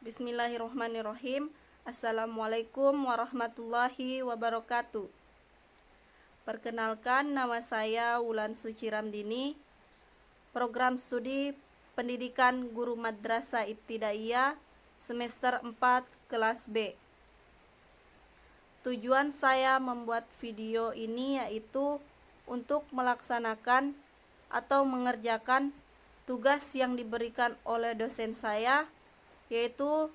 Bismillahirrahmanirrahim. Assalamualaikum warahmatullahi wabarakatuh. Perkenalkan, nama saya Wulan Suci Ramdini, program studi pendidikan guru madrasah ibtidaiyah semester 4 kelas B. Tujuan saya membuat video ini yaitu untuk melaksanakan atau mengerjakan tugas yang diberikan oleh dosen saya, yaitu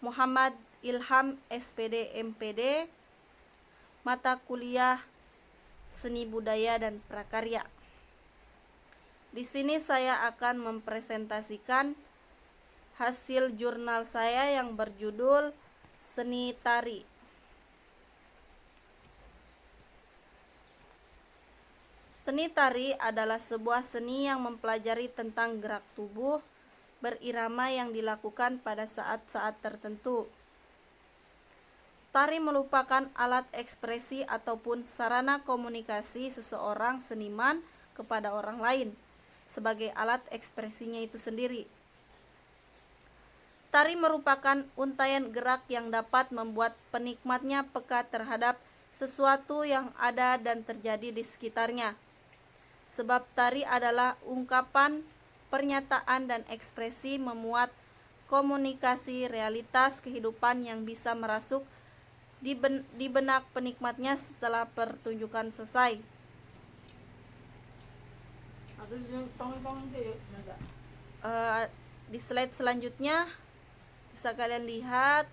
Muhammad Ilham SPD MPD, mata kuliah Seni Budaya dan Prakarya. Di sini saya akan mempresentasikan hasil jurnal saya yang berjudul Seni Tari. Seni tari adalah sebuah seni yang mempelajari tentang gerak tubuh berirama yang dilakukan pada saat-saat tertentu. Tari merupakan alat ekspresi ataupun sarana komunikasi seseorang seniman kepada orang lain sebagai alat ekspresinya itu sendiri. Tari merupakan untaian gerak yang dapat membuat penikmatnya peka terhadap sesuatu yang ada dan terjadi di sekitarnya. Sebab tari adalah ungkapan, pernyataan dan ekspresi memuat komunikasi realitas kehidupan yang bisa merasuk di benak penikmatnya setelah pertunjukan selesai. Di slide selanjutnya bisa kalian lihat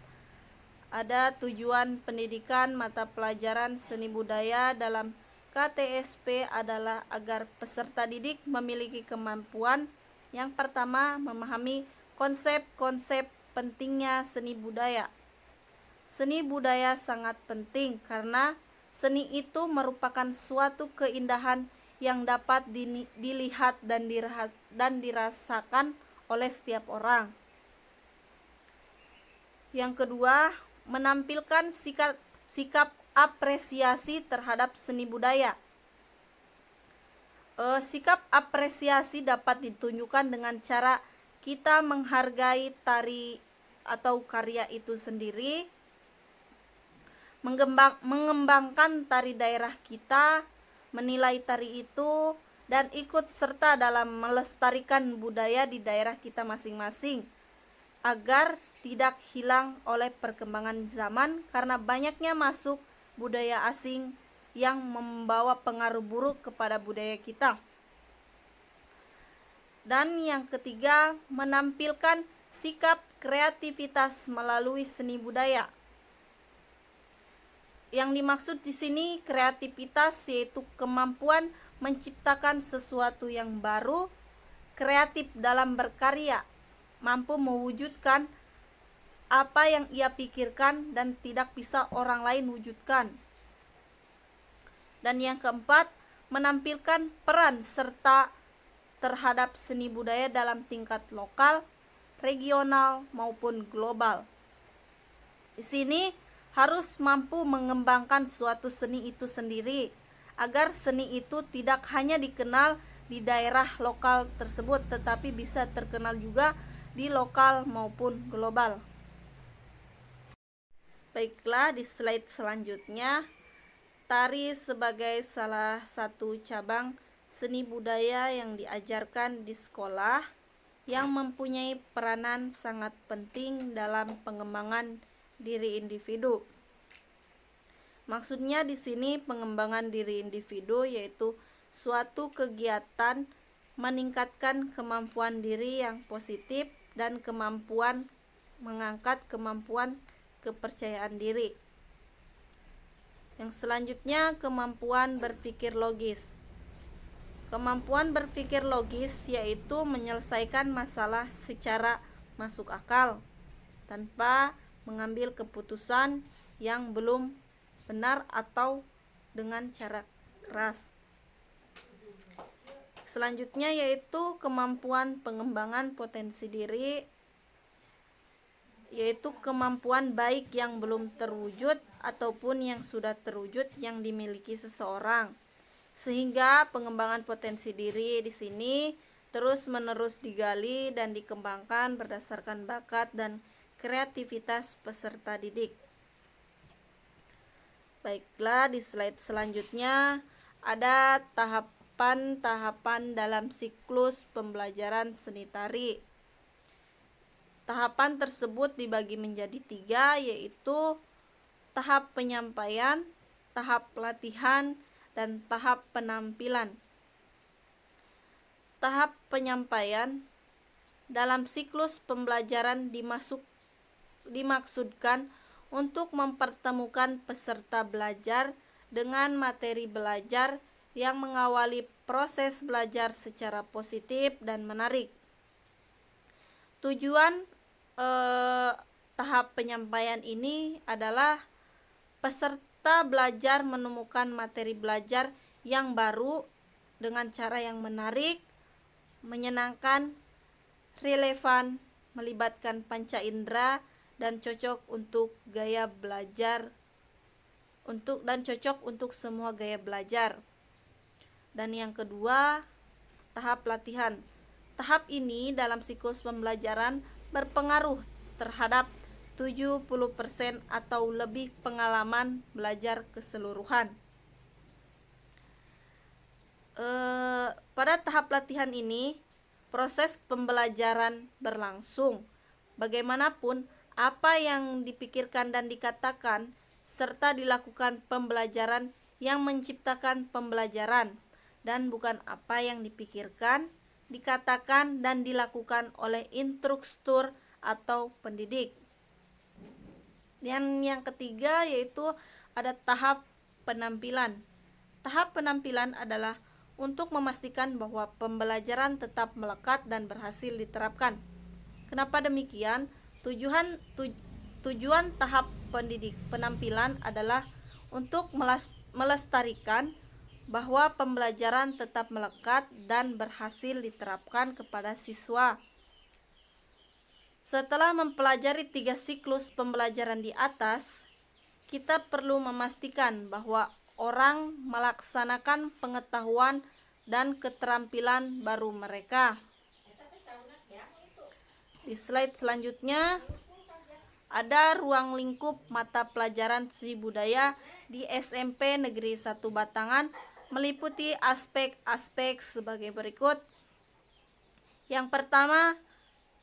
ada tujuan pendidikan mata pelajaran seni budaya dalam KTSP adalah agar peserta didik memiliki kemampuan yang pertama, memahami konsep-konsep pentingnya seni budaya. Seni budaya sangat penting karena seni itu merupakan suatu keindahan yang dapat dilihat dan dirasakan oleh setiap orang. Yang kedua, menampilkan sikap apresiasi terhadap seni budaya. Sikap apresiasi dapat ditunjukkan dengan cara kita menghargai tari atau karya itu sendiri, mengembangkan tari daerah kita, menilai tari itu, dan ikut serta dalam melestarikan budaya di daerah kita masing-masing agar tidak hilang oleh perkembangan zaman karena banyaknya masuk budaya asing yang membawa pengaruh buruk kepada budaya kita. Dan yang ketiga, menampilkan sikap kreativitas melalui seni budaya. Yang dimaksud di sini kreativitas yaitu kemampuan menciptakan sesuatu yang baru, kreatif dalam berkarya, mampu mewujudkan apa yang ia pikirkan dan tidak bisa orang lain wujudkan. Dan yang keempat, menampilkan peran serta terhadap seni budaya dalam tingkat lokal, regional maupun global. Di sini harus mampu mengembangkan suatu seni itu sendiri agar seni itu tidak hanya dikenal di daerah lokal tersebut tetapi bisa terkenal juga di lokal maupun global. Baiklah, di slide selanjutnya, tari sebagai salah satu cabang seni budaya yang diajarkan di sekolah yang mempunyai peranan sangat penting dalam pengembangan diri individu. Maksudnya di sini pengembangan diri individu yaitu suatu kegiatan meningkatkan kemampuan diri yang positif dan kemampuan mengangkat kemampuan kepercayaan diri. Yang selanjutnya, kemampuan berpikir logis. Kemampuan berpikir logis yaitu menyelesaikan masalah secara masuk akal tanpa mengambil keputusan yang belum benar atau dengan cara keras. Selanjutnya yaitu kemampuan pengembangan potensi diri, yaitu kemampuan baik yang belum terwujud ataupun yang sudah terwujud yang dimiliki seseorang. Sehingga pengembangan potensi diri di sini terus-menerus digali dan dikembangkan berdasarkan bakat dan kreativitas peserta didik. Baiklah, di slide selanjutnya ada tahapan-tahapan dalam siklus pembelajaran seni tari. Tahapan tersebut dibagi menjadi 3, yaitu tahap penyampaian, tahap pelatihan, dan tahap penampilan. Tahap penyampaian dalam siklus pembelajaran dimaksudkan untuk mempertemukan peserta belajar dengan materi belajar yang mengawali proses belajar secara positif dan menarik. Tujuan tahap penyampaian ini adalah peserta belajar menemukan materi belajar yang baru dengan cara yang menarik, menyenangkan, relevan, melibatkan panca indera, dan cocok untuk semua gaya belajar. Dan yang kedua, tahap latihan. Tahap ini dalam siklus pembelajaran berpengaruh terhadap 70% atau lebih pengalaman belajar keseluruhan. Pada tahap latihan ini, proses pembelajaran berlangsung. Bagaimanapun, apa yang dipikirkan dan dikatakan, serta dilakukan pembelajaran yang menciptakan pembelajaran, dan bukan apa yang dipikirkan, dikatakan, dan dilakukan oleh instruktur atau pendidik. Dan yang ketiga yaitu ada tahap penampilan. Tahap penampilan adalah untuk memastikan bahwa pembelajaran tetap melekat dan berhasil diterapkan. Kenapa demikian? Tujuan tahap penampilan adalah untuk melestarikan bahwa pembelajaran tetap melekat dan berhasil diterapkan kepada siswa. Setelah mempelajari 3 siklus pembelajaran di atas, kita perlu memastikan bahwa orang melaksanakan pengetahuan dan keterampilan baru mereka. Di slide selanjutnya ada ruang lingkup mata pelajaran seni budaya di SMP Negeri 1 Batangan, meliputi aspek-aspek sebagai berikut. Yang pertama,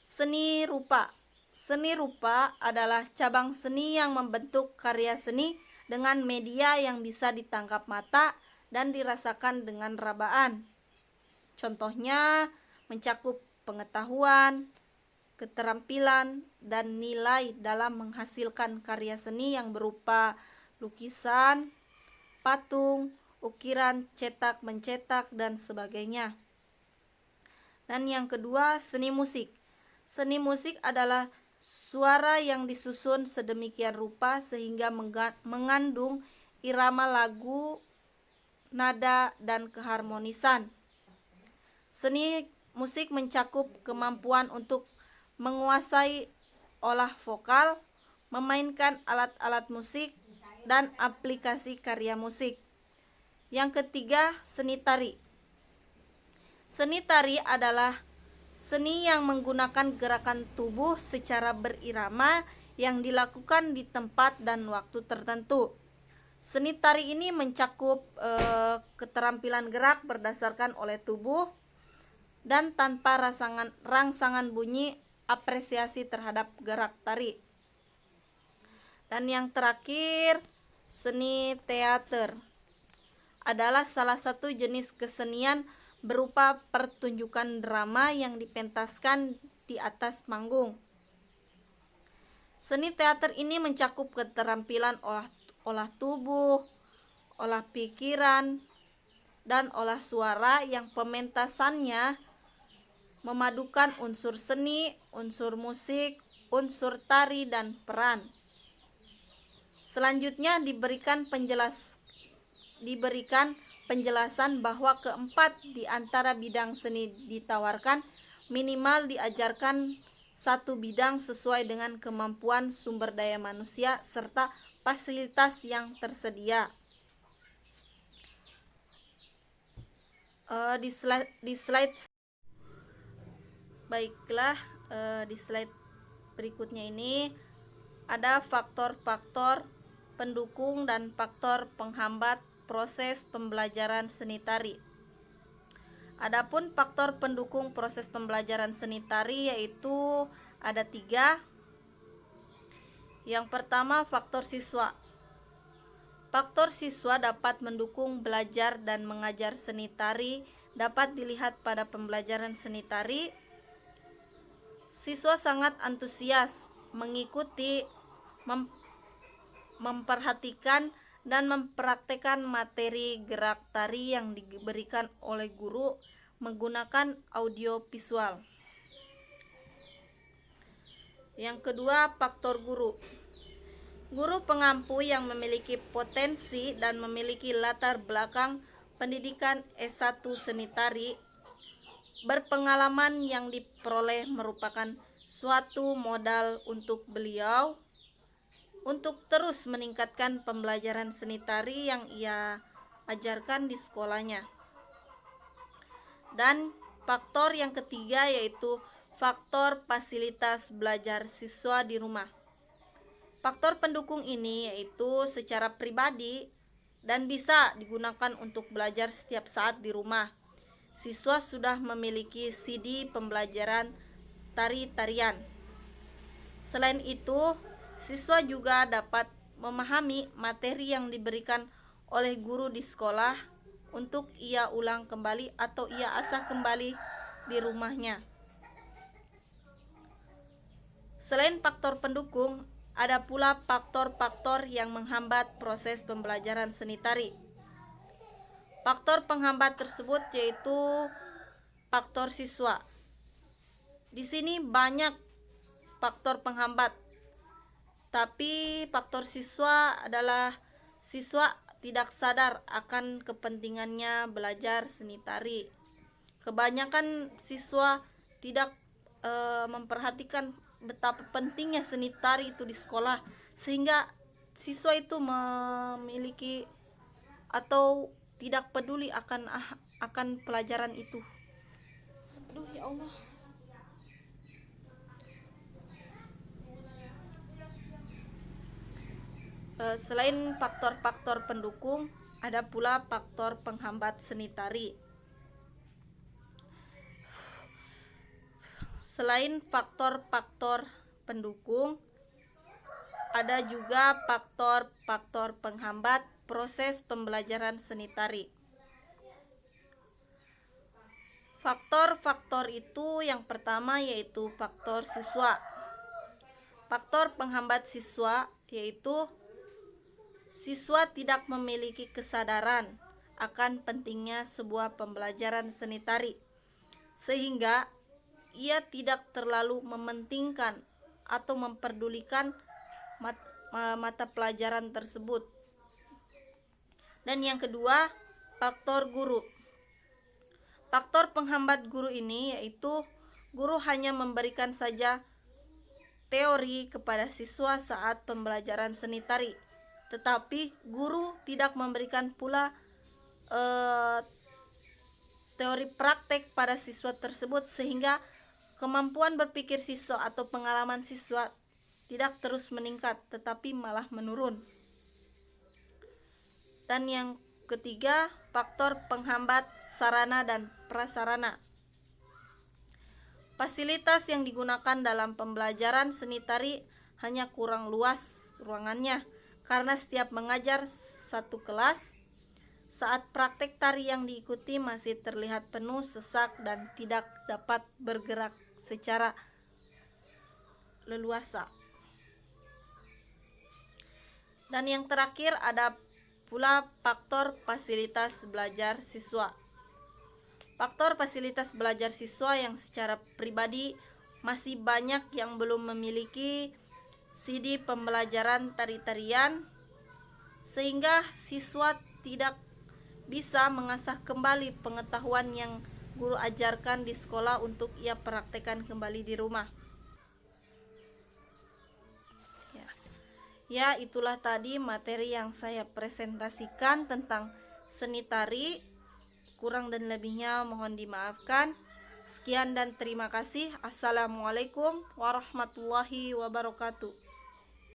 seni rupa. Seni rupa adalah cabang seni yang membentuk karya seni dengan media yang bisa ditangkap mata dan dirasakan dengan rabaan. Contohnya mencakup pengetahuan, keterampilan, dan nilai dalam menghasilkan karya seni yang berupa lukisan, patung, ukiran, cetak, mencetak, dan sebagainya. Dan yang kedua, seni musik. Seni musik adalah suara yang disusun sedemikian rupa sehingga mengandung irama lagu, nada, dan keharmonisan. Seni musik mencakup kemampuan untuk menguasai olah vokal, memainkan alat-alat musik, dan aplikasi karya musik. Yang ketiga, seni tari. Seni tari adalah seni yang menggunakan gerakan tubuh secara berirama yang dilakukan di tempat dan waktu tertentu. Seni tari ini mencakup keterampilan gerak berdasarkan oleh tubuh dan tanpa rangsangan bunyi, apresiasi terhadap gerak tari. Dan yang terakhir, seni teater adalah salah satu jenis kesenian berupa pertunjukan drama yang dipentaskan di atas panggung. Seni teater ini mencakup keterampilan olah tubuh, olah pikiran, dan olah suara yang pementasannya memadukan unsur seni, unsur musik, unsur tari, dan peran. Selanjutnya diberikan penjelasan bahwa keempat di antara bidang seni ditawarkan minimal diajarkan satu bidang sesuai dengan kemampuan sumber daya manusia serta fasilitas yang tersedia. Di slide berikutnya ini ada faktor-faktor pendukung dan faktor penghambat proses pembelajaran seni tari. Adapun faktor pendukung proses pembelajaran seni tari yaitu ada 3. Yang pertama, faktor siswa. Faktor siswa dapat mendukung belajar dan mengajar seni tari. Dapat dilihat pada pembelajaran seni tari, siswa sangat antusias mengikuti, memperhatikan dan mempraktekkan materi gerak tari yang diberikan oleh guru menggunakan audio visual. Yang kedua, faktor guru. Guru pengampu yang memiliki potensi dan memiliki latar belakang pendidikan S1 seni tari, berpengalaman yang diperoleh merupakan suatu modal untuk beliau untuk terus meningkatkan pembelajaran seni tari yang ia ajarkan di sekolahnya. Dan faktor yang ketiga yaitu faktor fasilitas belajar siswa di rumah. Faktor pendukung ini yaitu secara pribadi dan bisa digunakan untuk belajar setiap saat di rumah. Siswa sudah memiliki CD pembelajaran tari-tarian. Selain itu, siswa juga dapat memahami materi yang diberikan oleh guru di sekolah untuk ia ulang kembali atau ia asah kembali di rumahnya. Selain faktor pendukung, ada pula faktor-faktor yang menghambat proses pembelajaran seni tari. Faktor penghambat tersebut yaitu faktor siswa. Di sini banyak faktor penghambat, tapi faktor siswa adalah siswa tidak sadar akan kepentingannya belajar seni tari. Kebanyakan siswa tidak memperhatikan betapa pentingnya seni tari itu di sekolah, sehingga siswa itu memiliki atau tidak peduli akan pelajaran itu. Aduh ya Allah. Selain faktor-faktor pendukung, ada pula faktor penghambat seni tari. Selain faktor-faktor pendukung, ada juga faktor-faktor penghambat proses pembelajaran seni tari. Faktor-faktor itu yang pertama yaitu faktor siswa. Faktor penghambat siswa yaitu siswa tidak memiliki kesadaran akan pentingnya sebuah pembelajaran seni tari, sehingga ia tidak terlalu mementingkan atau memperdulikan mata pelajaran tersebut. Dan yang kedua, faktor guru. Faktor penghambat guru ini yaitu guru hanya memberikan saja teori kepada siswa saat pembelajaran seni tari, tetapi guru tidak memberikan pula teori praktek pada siswa tersebut, sehingga kemampuan berpikir siswa atau pengalaman siswa tidak terus meningkat, tetapi malah menurun. Dan yang ketiga, faktor penghambat sarana dan prasarana. Fasilitas yang digunakan dalam pembelajaran seni tari hanya kurang luas ruangannya, karena setiap mengajar satu kelas, saat praktek tari yang diikuti masih terlihat penuh, sesak, dan tidak dapat bergerak secara leluasa. Dan yang terakhir ada pula faktor fasilitas belajar siswa. Faktor fasilitas belajar siswa yang secara pribadi masih banyak yang belum memiliki CD pembelajaran tari-tarian, sehingga siswa tidak bisa mengasah kembali pengetahuan yang guru ajarkan di sekolah untuk ia praktekkan kembali di rumah. Ya, itulah tadi materi yang saya presentasikan tentang seni tari. Kurang dan lebihnya mohon dimaafkan. Sekian dan terima kasih. Assalamualaikum warahmatullahi wabarakatuh.